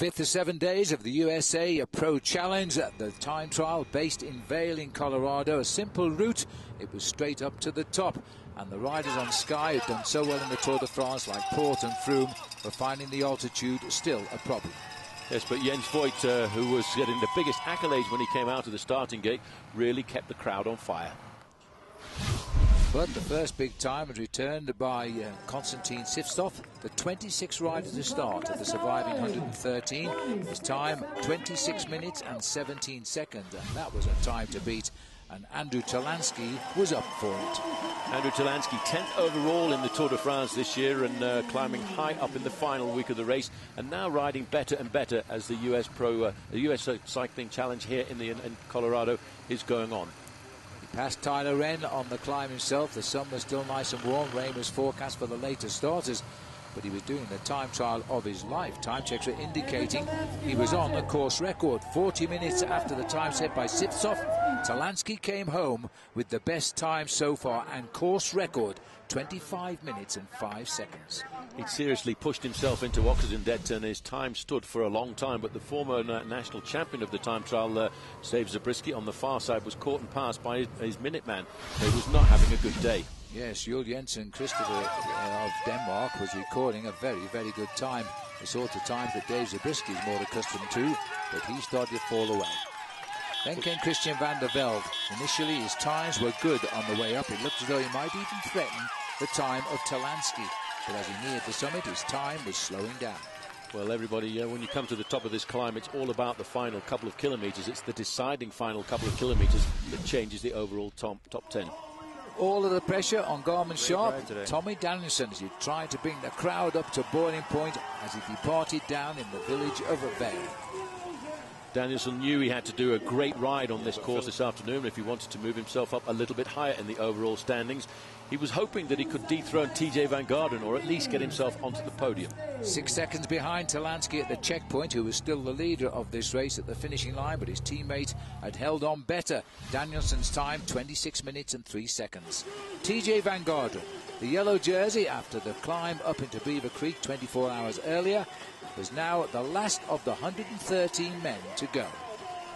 Fifth of 7 days of the USA Pro Challenge, the time trial based in Vail in Colorado. A simple route, it was straight up to the top, and the riders on Sky had done so well in the Tour de France, like Porte and Froome, were finding the altitude still a problem. Yes, but Jens Voigt, who was getting the biggest accolades when he came out of the starting gate, really kept the crowd on fire. But the first big time was returned by Konstantin Sivtsov, the 26th rider to start of the surviving 113. His time, 26 minutes and 17 seconds, and that was a time to beat. And Andrew Talansky was up for it. Andrew Talansky, 10th overall in the Tour de France this year, and climbing high up in the final week of the race, and now riding better and better as the US Cycling Challenge here in Colorado is going on. Past Tyler Wren on the climb himself. The sun was still nice and warm. Rain was forecast for the later starters, but he was doing the time trial of his life. Time checks were indicating he was on the course record. 40 minutes after the time set by Sivtsov, Talansky came home with the best time so far and course record, 25 minutes and 5 seconds. He'd seriously pushed himself into oxygen debt, and his time stood for a long time. But the former national champion of the time trial, Dave Zabriskie, on the far side, was caught and passed by his Minuteman. He was not having a good day. Yes, Jules Jensen Christopher of Denmark was recording a very, very good time. The sort of times that Dave Zabriskie is more accustomed to, but he started to fall away. Then came Christian van der Velde. Initially, his times were good on the way up. It looked as though he might even threaten the time of Talansky. But as he neared the summit, his time was slowing down. Well, everybody, when you come to the top of this climb, it's all about the final couple of kilometres. It's the deciding final couple of kilometres that changes the overall top 10. All of the pressure on Garmin Sharp. Tommy Danielson, as he tried to bring the crowd up to boiling point as he departed down in the village of Vail. Danielson knew he had to do a great ride on this course this afternoon if he wanted to move himself up a little bit higher in the overall standings. He was hoping that he could dethrone TJ Van Garderen, or at least get himself onto the podium. 6 seconds behind Talansky at the checkpoint, who was still the leader of this race at the finishing line, but his teammate had held on better. Danielson's time, 26 minutes and 3 seconds. TJ Van Garderen, the yellow jersey, after the climb up into Beaver Creek 24 hours earlier, was now the last of the 113 men to go.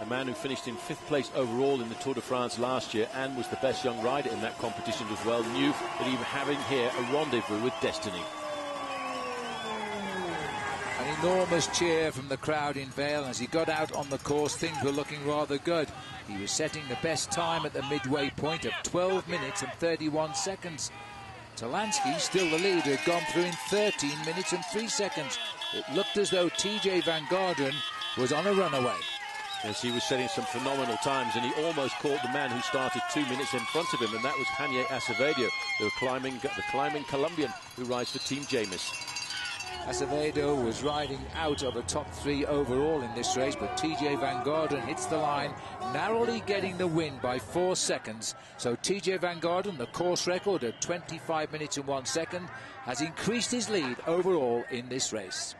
A man who finished in 5th place overall in the Tour de France last year and was the best young rider in that competition as well, knew that he was having here a rendezvous with destiny. An enormous cheer from the crowd in Vail. As he got out on the course, things were looking rather good. He was setting the best time at the midway point of 12 minutes and 31 seconds. Talansky, still the leader, had gone through in 13 minutes and 3 seconds. It looked as though TJ Van Garderen was on a runaway. Yes, he was setting some phenomenal times, and he almost caught the man who started 2 minutes in front of him, and that was Jaime Acevedo, the climbing Colombian who rides for Team Jamis. Acevedo was riding out of a top 3 overall in this race, but TJ Van Garderen hits the line, narrowly getting the win by 4 seconds. So TJ Van Garderen, the course record of 25 minutes and 1 second, has increased his lead overall in this race.